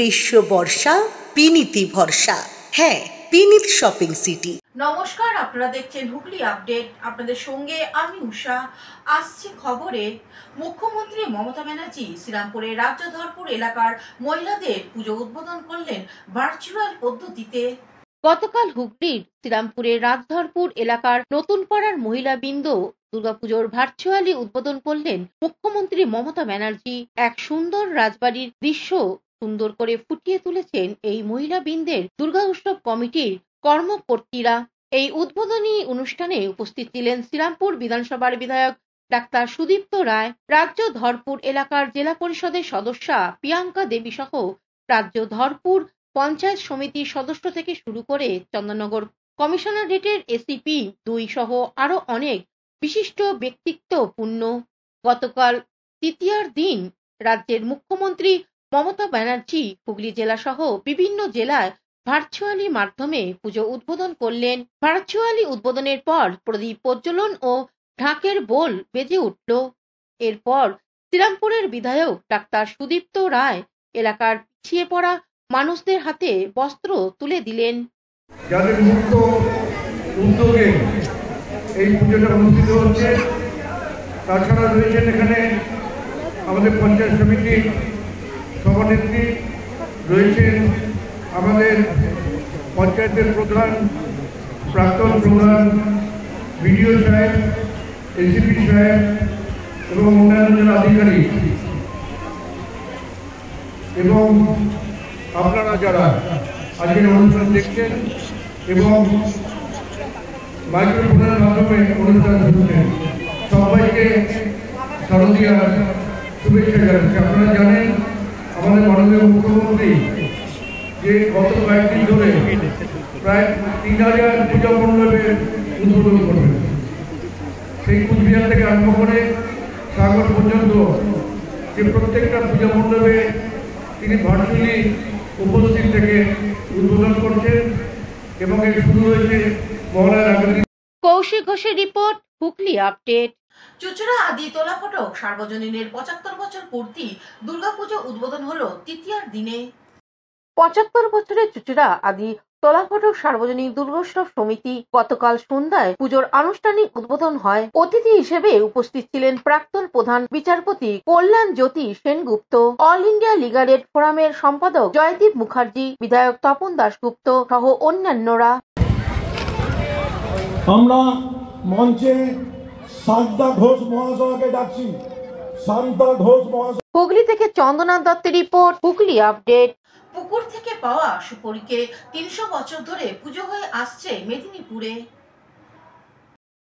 গ্রীষ্ম বর্ষা বিনীতি ভরসা। হ্যাঁ, বিনীত শপিং সিটি। নমস্কার, আপনারা দেখছেন হুগলি আপডেট। আপনাদের সঙ্গে আমি উষা। আসছে খবরে, মুখ্যমন্ত্রী মমতা ব্যানার্জি শ্রীরামপুরের রাজ্যধরপুর এলাকার মহিলাদের পুজো উদ্বোধন করলেন ভার্চুয়াল পদ্ধতিতে। গতকাল হুগলির শ্রীরামপুরের রাজধরপুর এলাকার নতুন পাড়ার মহিলাবৃন্দ দুর্গাপুজোর ভার্চুয়ালি উদ্বোধন করলেন মুখ্যমন্ত্রী মমতা ব্যানার্জি। এক সুন্দর রাজবাড়ির দৃশ্য সুন্দর করে ফুটিয়ে তুলেছেন এই মহিলাবৃন্দের দুর্গা উৎসব কমিটির কর্মকর্তীরা। এই উদ্বোধনী অনুষ্ঠানে উপস্থিত ছিলেন শ্রীরামপুর বিধানসভার বিধায়ক ডাক্তার সুদীপ্ত রায়, রাজ্য ধরপুর এলাকার জেলা পরিষদের সদস্যা প্রিয়াঙ্কা দেবী সহ রাজ্য ধরপুর পঞ্চায়েত সমিতির সদস্য থেকে শুরু করে চন্দননগর কমিশনারেটের এসিপি 2 সহ আরো অনেক বিশিষ্ট ব্যক্তিত্বপূর্ণ। গতকাল তৃতীয়ার দিন রাজ্যের মুখ্যমন্ত্রী মমতা ব্যানার্জি হুগলি জেলা সহ বিভিন্ন জেলায় ভার্চুয়ালি মাধ্যমে পুজো উদ্বোধন করলেন। ভার্চুয়ালি উদ্বোধনের পর প্রদীপ প্রজ্বলন ও ঢাকের বোল বেজে উঠল। এরপর শ্রীরামপুরের বিধায়ক ডাক্তার সুদীপ্ত রায় এলাকার পিছিয়ে পড়া মানুষদের হাতে বস্ত্র তুলে দিলেন। যাদের মুক্ত উদ্যোগে এই পুজোটা অনুষ্ঠিত হচ্ছে, তাছাড়া রয়েছেন এখানে আমাদের পঞ্চায়েত সমিতির সভানেত্রী, রয়েছেন আমাদের পঞ্চায়েতের প্রধান, প্রাক্তন প্রধান, বিডিও সাহেব, এসিপি সাহেব এবং অন্যান্য যারা আধিকারিক, এবং আপনারা যারা আজকের অনুষ্ঠান দেখছেন এবং মাইক্রোফোনের মাধ্যমে অনুষ্ঠান শুনছেন, সবাইকে শারদীয়ার শুভেচ্ছা জানাচ্ছি। আপনারা জানেন আমাদের মাননীয় মুখ্যমন্ত্রী যে গত কয়েকদিন ধরে প্রায় 3000 পূজা মণ্ডপের উদ্বোধন করবেন। সেই কুচবিহার থেকে আরম্ভ করে সাগর পর্যন্ত যে প্রত্যেকটা পূজা মণ্ডপে তিনি ভার্চুয়ালি উপস্থিত থেকে উদ্বোধন করছেন এবং এর শুরু হয়েছে মহালয়ার আগের দিন। কৌশিক ঘোষের রিপোর্ট, হুগলি আপডেট। চুচুড়া আদি তোলা ফটক সার্বজনীনের 75 বছর পূর্তি দুর্গাপুজো উদ্বোধন হলো তৃতীয়ার দিনে। 75 বছরের চুচুড়া আদি তোলা ফটক সার্বজনীন দুর্গোৎসব সমিতি গতকাল সন্ধ্যায় পুজোর আনুষ্ঠানিক উদ্বোধন হয়। অতিথি হিসেবে উপস্থিত ছিলেন প্রাক্তন প্রধান বিচারপতি Kalyan Jyoti Sengupta, all India legal aid ফোরামের সম্পাদক জয়দীপ মুখার্জি, বিধায়ক তপন দাশগুপ্ত সহ অন্যান্যরা। আমরা মঞ্চে শান্তা ঘোষ মহাশয়কে ডাকছি। শান্তা ঘোষ মহাশয়। হুগলি থেকে চন্দনা দত্তের রিপোর্ট, হুগলি আপডেট। পুকুর থেকে পাওয়া সুপরিকে 300 বছর ধরে পুজো হয়ে আসছে মেদিনীপুরে।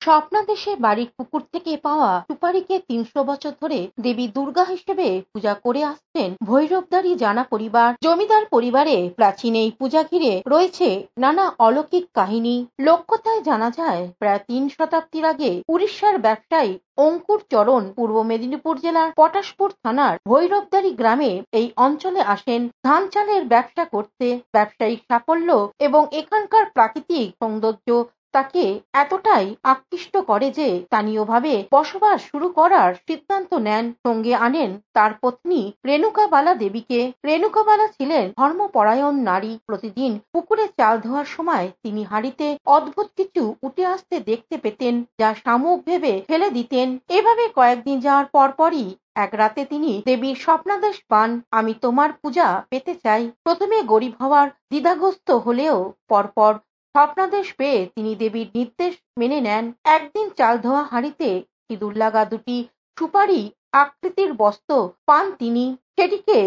স্বপ্নাদেশে বাড়ির পুকুর থেকে পাওয়া সুপারিকে 300 বছর ধরে দেবী দুর্গা হিসেবে পূজা করে আসছেন ভৈরবদারি জানা পরিবার। জমিদার পরিবারে প্রাচীন এই পূজা ঘিরে রয়েছে নানা অলৌকিক কাহিনী। লোককথায় জানা যায় প্রায় 3 শতাব্দীর আগে উড়িষ্যার ব্যবসায়ী অঙ্কুর চরণ পূর্ব মেদিনীপুর জেলার পটাশপুর থানার ভৈরবদারি গ্রামে এই অঞ্চলে আসেন ধান চালের ব্যবসা করতে। ব্যবসায়িক সাফল্য এবং এখানকার প্রাকৃতিক সৌন্দর্য তাকে এতটাই আকৃষ্ট করে যে স্থানীয়ভাবে বসবাস শুরু করার সিদ্ধান্ত নেন। সঙ্গে আনেন তার পত্নী রেণুকাবালা দেবীকে। রেণুকাবালা ছিলেন ধর্মপরায়ণ নারী। প্রতিদিন পুকুরে চাল ধোয়ার সময় তিনি হাঁড়িতে অদ্ভুত কিছু উঠে আসতে দেখতে পেতেন, যা শামুক ভেবে ফেলে দিতেন। এভাবে কয়েকদিন যাওয়ার পরপরই এক রাতে তিনি দেবীর স্বপ্নাদেশ পান, আমি তোমার পূজা পেতে চাই। প্রথমে গরিব হওয়ার দ্বিধাগ্রস্ত হলেও পরপর স্বপ্নাদেশ পেয়ে তিনি দেবীর নির্দেশ মেনে নেন। একদিন চাল ধোয়া হাঁড়িতে সিঁদুর লাগা 2টি সুপারি আকৃতির বস্তু পান তিনি। সেটিকে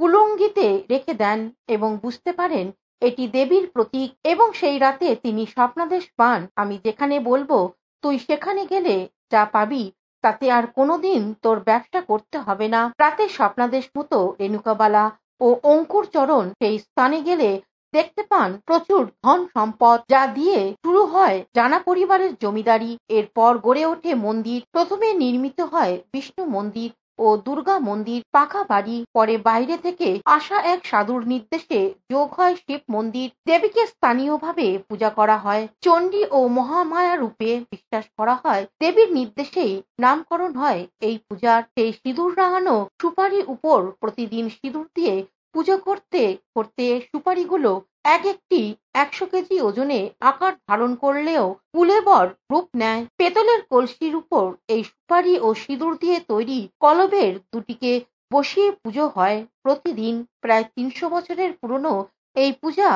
কুলঙ্গিতে রেখে দেন এবং বুঝতে পারেন এটি দেবীর প্রতীক, এবং সেই রাতে তিনি স্বপ্নাদেশ পান, আমি যেখানে বলবো তুই সেখানে গেলে যা পাবি তাতে আর কোনোদিন তোর ব্যবসা করতে হবে না। রাতে স্বপ্নাদেশ মতো রেণুকাবালা ও অঙ্কুর চরণ সেই স্থানে গেলে দেখতে পান প্রচুর ধন সম্পদ, যা দিয়ে শুরু হয় জানা পরিবারের জমিদারি। এরপর গড়ে ওঠে মন্দির। প্রথমে নির্মিত হয় বিষ্ণু মন্দির ও দুর্গা মন্দির, পাকা বাড়ি। পরে বাইরে থেকে আসা এক সাধুর নির্দেশে যোগ হয় শিব মন্দির। দেবীকে স্থানীয়ভাবে পূজা করা হয় চণ্ডী ও মহামায়া রূপে। বিশ্বাস করা হয় দেবীর নির্দেশেই নামকরণ হয় এই পূজার। সেই সিঁদুর রাঙানো সুপারির উপর প্রতিদিন সিঁদুর দিয়ে পুজো করতে করতে সুপারিগুলো এক একটি 100 কেজি ওজনে আকার ধারণ করলেও কুলেবর রূপ নেয়। পেতলের কলসির উপর এই সুপারি ও সিঁদুর দিয়ে তৈরি কলবের দুটিকে বসিয়ে পুজো হয় প্রতিদিন। প্রায় 300 বছরের পুরনো এই পূজা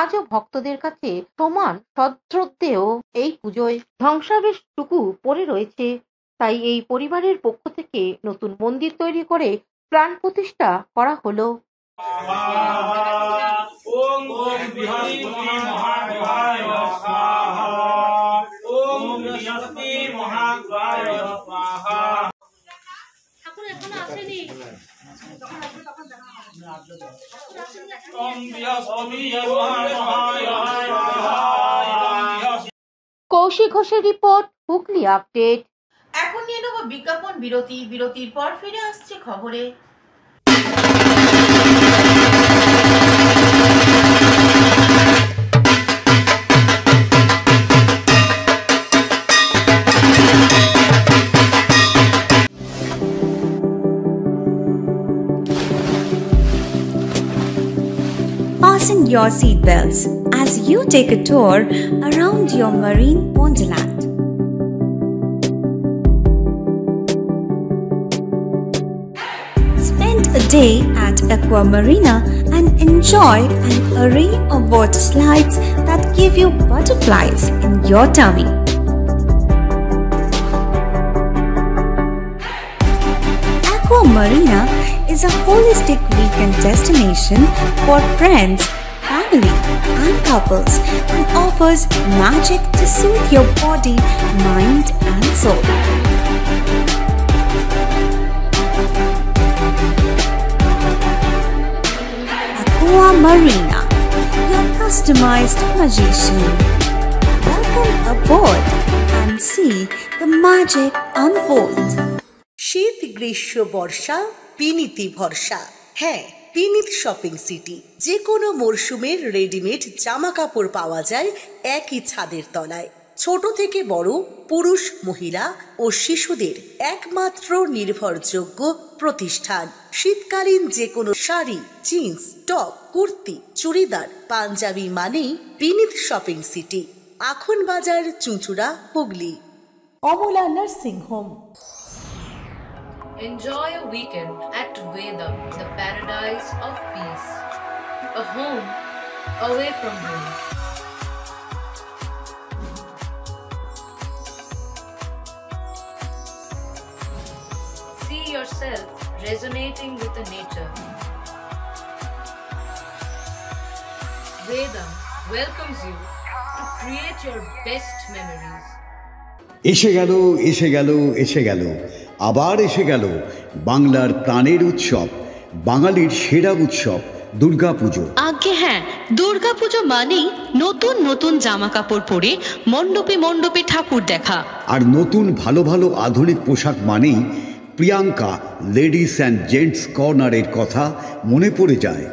আজও ভক্তদের কাছে সমান শ্রদ্ধেয়। এই পুজোয় ধ্বংসাবশেষটুকু পড়ে রয়েছে, তাই এই পরিবারের পক্ষ থেকে নতুন মন্দির তৈরি করে প্রাণ প্রতিষ্ঠা করা হলো। কৌশিক ঘোষের রিপোর্ট, হুগলি আপডেট। এখন নিয়ে নেব বিজ্ঞাপন বিরতি। বিরতির পর ফিরে আসছে খবরে। Fasten your seatbelts as you take a tour around your marine wonderland. Spend a day at Aqua Marina and enjoy an array of water slides that give you butterflies in your tummy. Aqua Marina is a holistic weekend destination for friends, family, and couples and offers magic to soothe your body, mind, and soul. Aqua Marina, your customized magician. Welcome aboard and see the magic unfold. শীত, গ্রীষ্ম, বর্ষা, পিনিতি ভরসা। হ্যাঁ, পিনিত shopping city. যে কোনো মরশুমের readymade জামা কাপড় পাওয়া যায় একই ছাদের তলায়। ছোট থেকে বড়, পুরুষ, মহিলা ও শিশুদের একমাত্র নির্ভরযোগ্য প্রতিষ্ঠান। শীতকালীন যে কোনো শাড়ি, জিন্স, টপ, কুর্তি, চুড়িদার, পাঞ্জাবি মানেই পিনিত শপিং সিটি। আখন বাজার, চুঁচুড়া, Hooghly. Amala nursing home. Enjoy a weekend at Vedam, the paradise of peace. A home away from home. See yourself resonating with the nature. Vedam welcomes you to create your best memories. এসে গেল এসে গেল এসে গেল আবার এসে গেল বাংলার প্রাণের উৎসব, বাঙালির সেরা উৎসব দুর্গাপুজো। আগে হ্যাঁ, দুর্গাপুজো মানেই নতুন নতুন জামা কাপড় পরে মণ্ডপে মণ্ডপে ঠাকুর দেখা। আর নতুন ভালো ভালো আধুনিক পোশাক মানেই প্রিয়াঙ্কা লেডিস অ্যান্ড জেন্টস কর্নারের কথা মনে পড়ে যায়।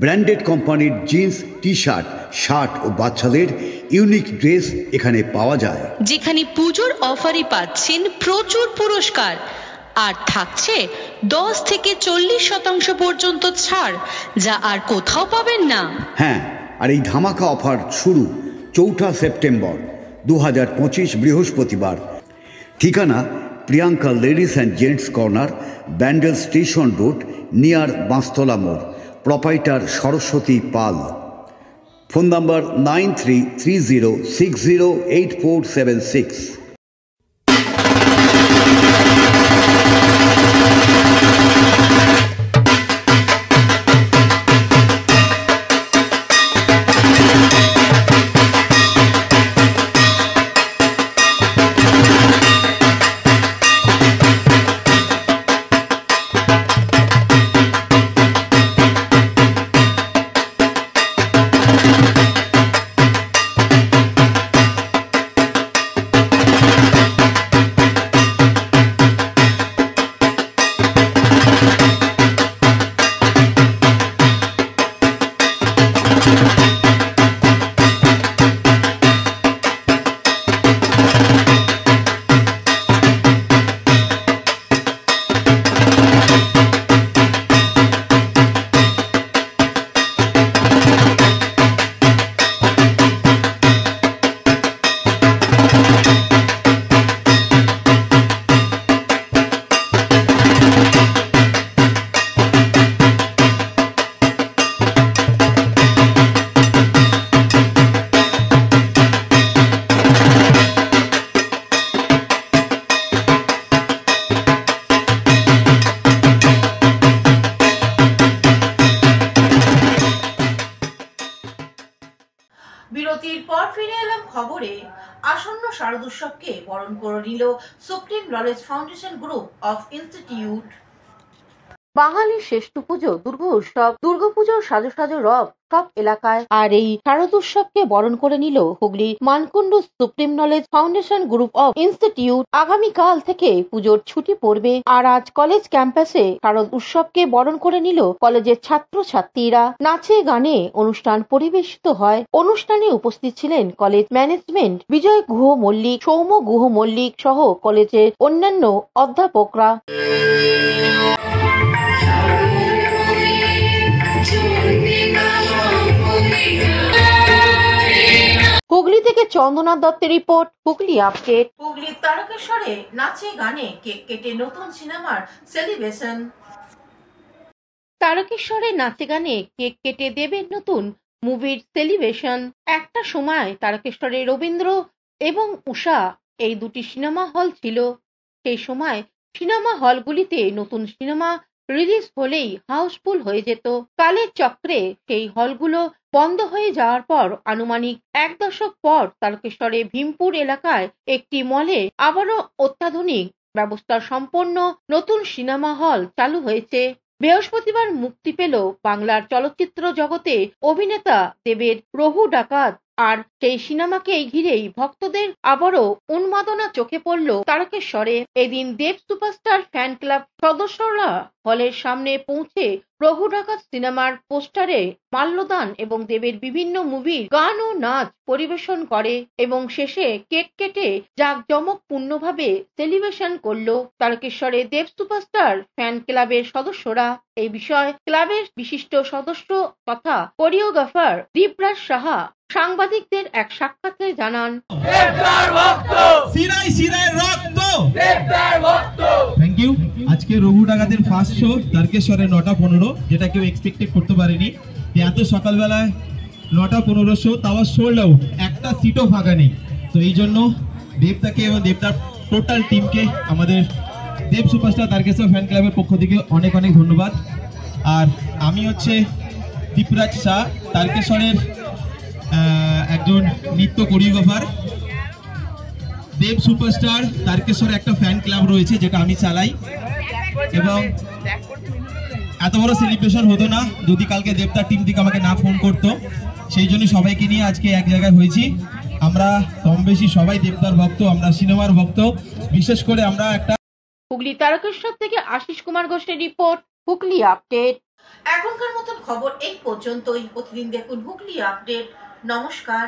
ব্র্যান্ডেড কোম্পানির জিন্স, টি শার্ট, শার্ট ও বাচ্চাদের ইউনিক ড্রেস এখানে পাওয়া যায়। যেখানে পুজোর অফারে পাচ্ছেন প্রচুর পুরস্কার আর থাকছে 10 থেকে 40% পর্যন্ত ছাড়, যা আর কোথাও পাবেন না। হ্যাঁ, আর এই ধামাকা অফার শুরু 4 সেপ্টেম্বর 2025 বৃহস্পতিবার। ঠিকানা Priyanka ladies and gents corner, Bandel station road, near Banshtala মোড়। Proprietor Saraswati Pal. Phone number 9330608476। বিরতির পর ফিরে এলাম খবরে। আসন্ন শারদোৎসবকে বরণ করে নিল supreme knowledge foundation group of institute. বাঙালির শ্রেষ্ঠ পুজো দুর্গা উৎসব, দুর্গাপুজোর সাজো সাজো রব সব এলাকায়। আর এই শারদোৎসবকে বরণ করে নিল Hooghly Mankundu supreme knowledge foundation group of institute. আগামীকাল থেকে পুজোর ছুটি পড়বে। আর আজ কলেজ ক্যাম্পাসে শারদ উৎসবকে বরণ করে নিল কলেজের ছাত্র ছাত্রীরা। নাচে গানে অনুষ্ঠান পরিবেশিত হয়। অনুষ্ঠানে উপস্থিত ছিলেন কলেজ ম্যানেজমেন্ট, বিজয় গুহ মল্লিক, সৌম্য গুহ মল্লিক সহ কলেজের অন্যান্য অধ্যাপকরা। হুগলি থেকে চন্দনা দত্তের রিপোর্ট, হুগলি আপডেট। হুগলির তারকেশ্বরে নাচে গানে কেক কেটে নতুন সিনেমার সেলিব্রেশন। তারকেশ্বরে নাচে গানে কেক কেটে দেবে নতুন মুভির সেলিব্রেশন। একটা সময় তারকেশ্বরে রবীন্দ্র এবং উষা এই দুটি সিনেমা হল ছিল। সেই সময় সিনেমা হলগুলিতে নতুন সিনেমা রিলিজ হলেই হাউসফুল হয়ে যেত। কালের চক্রে সেই হলগুলো বন্ধ হয়ে যাওয়ার পর আনুমানিক 1 দশক পর তারকেশ্বরে ভীমপুর এলাকায় একটি মলে আবারও অত্যাধুনিক ব্যবস্থা সম্পন্ন নতুন সিনেমা হল চালু হয়েছে। বৃহস্পতিবার মুক্তি পেল বাংলার চলচ্চিত্র জগতে অভিনেতা দেবের রঘু ডাকাত। আর সেই সিনেমাকে ঘিরেই ভক্তদের আবারও উন্মাদনা চোখে পড়ল তারকেশ্বরে। এদিন দেব সুপারস্টার ফ্যান ক্লাব সদস্যরা হলের সামনে পৌঁছে রঘু ডাকাত সিনেমার পোস্টারে মাল্যদান এবং দেবের বিভিন্ন মুভির গান ও নাচ পরিবেশন করে এবং শেষে কেক কেটে জাঁকজমকপূর্ণভাবে সেলিব্রেশন করল তারকেশ্বরে দেব সুপারস্টার ফ্যান ক্লাবের সদস্যরা। এই বিষয়ে ক্লাবের বিশিষ্ট সদস্য তথা কোরিওগ্রাফার দীপরাজ সাহা সাংবাদিকদের এক সাক্ষাৎকারে জানান, থ্যাংক ইউ। আজকে রঘু ডাকাতের ফার্স্ট শো তারকেশ্বরে 9:15, যেটা কেউ এক্সপেক্টেড করতে পারেনি। এত সকালবেলায় 9:15 শো, তাও সোল্ড আউট, একটা সিটও ফাঁকা নেই। তো এই জন্য দেবদাকে এবং দেবদার টোটাল টিমকে আমাদের দেব সুপারস্টার তারকেশ্বর ফ্যান ক্লাবের পক্ষ থেকে অনেক অনেক ধন্যবাদ। আর আমি হচ্ছে দীপরাজ শাহ, তারকেশ্বরের একজন নৃত্য কোরিওগ্রাফার। দেব সুপারস্টার তারকেশ্বরে একটা ফ্যান ক্লাব রয়েছে যেটা আমি চালাই, এবং এত বড় সেলিব্রেশন হতো না যদি কালকে দেবতার টিম থেকে আমাকে না ফোন করতো। সেই জন্য সবাইকে নিয়ে আজকে এক জায়গায় হয়েছি। আমরা কম বেশি সবাই দেবতার ভক্ত, আমরা সিনেমার ভক্ত। বিশেষ করে আমরা একটা হুগলি তারকেশ্বর থেকে আশিস কুমার ঘোষের রিপোর্ট, হুগলি আপডেট। এখনকার মতন খবর এই পর্যন্তই। প্রতিদিন দেখুন হুগলি আপডেট। নমস্কার।